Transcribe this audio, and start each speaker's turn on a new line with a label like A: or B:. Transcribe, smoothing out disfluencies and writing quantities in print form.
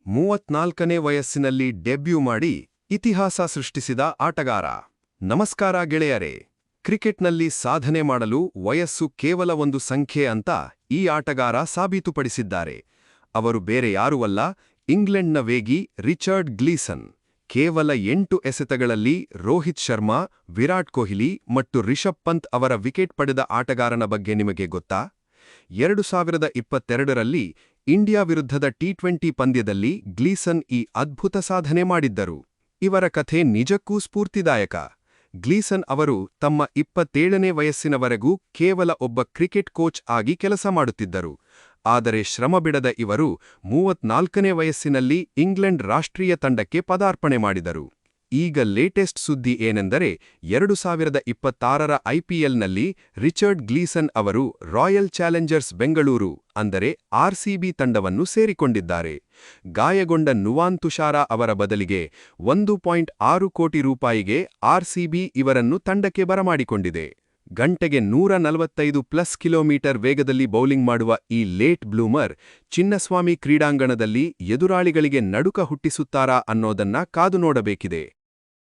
A: 34ನೇ ವಯಸ್ಸಿನಲ್ಲಿ ಡೆಬ್ಯೂ ಮಾಡಿ ಇತಿಹಾಸ ಸೃಷ್ಟಿಸಿದ ಆಟಗಾರ. ನಮಸ್ಕಾರ ಗೆಳೆಯರೇ. ಕ್ರಿಕೆಟ್ನಲ್ಲಿ ಸಾಧನೆ ಮಾಡಲು ವಯಸ್ಸು ಕೇವಲ ಒಂದು ಸಂಖ್ಯೆ ಅಂತ ಈ ಆಟಗಾರ ಸಾಬೀತುಪಡಿಸಿದ್ದಾರೆ. ಅವರು ಬೇರೆ ಯಾರೂ ಅಲ್ಲ, ಇಂಗ್ಲೆಂಡ್ನ ವೇಗಿ ರಿಚರ್ಡ್ ಗ್ಲೀಸನ್. ಕೇವಲ 8 ಎಸೆತಗಳಲ್ಲಿ ರೋಹಿತ್ ಶರ್ಮಾ, ವಿರಾಟ್ ಕೊಹ್ಲಿ ಮತ್ತು ರಿಷಬ್ ಪಂತ್ ಅವರ ವಿಕೆಟ್ ಪಡೆದ ಆಟಗಾರನ ಬಗ್ಗೆ ನಿಮಗೆ ಗೊತ್ತಾ? 2022ರಲ್ಲಿ ಇಂಡಿಯಾ ವಿರುದ್ಧದ ಟಿ20 ಪಂದ್ಯದಲ್ಲಿ ಗ್ಲೀಸನ್ ಈ ಅದ್ಭುತ ಸಾಧನೆ ಮಾಡಿದ್ದರು. ಇವರ ಕಥೆ ನಿಜಕ್ಕೂ ಸ್ಫೂರ್ತಿದಾಯಕ. ಗ್ಲೀಸನ್ ಅವರು ತಮ್ಮ 27ನೇ ವಯಸ್ಸಿನವರೆಗೂ ಕೇವಲ ಒಬ್ಬ ಕ್ರಿಕೆಟ್ ಕೋಚ್ ಆಗಿ ಕೆಲಸ ಮಾಡುತ್ತಿದ್ದರು. ಆದರೆ ಶ್ರಮ ಬಿಡದ ಇವರು 34ನೇ ವಯಸ್ಸಿನಲ್ಲಿ ಇಂಗ್ಲೆಂಡ್ ರಾಷ್ಟ್ರೀಯ ತಂಡಕ್ಕೆ ಪದಾರ್ಪಣೆ ಮಾಡಿದರು. ಈಗ ಲೇಟೆಸ್ಟ್ ಸುದ್ದಿ ಏನೆಂದರೆ 2026ರ ಐಪಿಎಲ್ನಲ್ಲಿ ರಿಚರ್ಡ್ ಗ್ಲೀಸನ್ ಅವರು ರಾಯಲ್ ಚಾಲೆಂಜರ್ಸ್ ಬೆಂಗಳೂರು ಅಂದರೆ ಆರ್ಸಿಬಿ ತಂಡವನ್ನು ಸೇರಿಕೊಂಡಿದ್ದಾರೆ. ಗಾಯಗೊಂಡ ನುವಾನ್ ತುಷಾರ ಅವರ ಬದಲಿಗೆ 1.6 ಕೋಟಿ ರೂಪಾಯಿಗೆ ಆರ್ಸಿಬಿ ಇವರನ್ನು ತಂಡಕ್ಕೆ ಬರಮಾಡಿಕೊಂಡಿದೆ. ಗಂಟೆಗೆ 145+ ಕಿಲೋಮೀಟರ್ ವೇಗದಲ್ಲಿ ಬೌಲಿಂಗ್ ಮಾಡುವ ಈ ಲೇಟ್ ಬ್ಲೂಮರ್ ಚಿನ್ನಸ್ವಾಮಿ ಕ್ರೀಡಾಂಗಣದಲ್ಲಿ ಎದುರಾಳಿಗಳಿಗೆ ನಡುಕ ಹುಟ್ಟಿಸುತ್ತಾರಾ ಅನ್ನೋದನ್ನ ಕಾದು ನೋಡಬೇಕಿದೆ.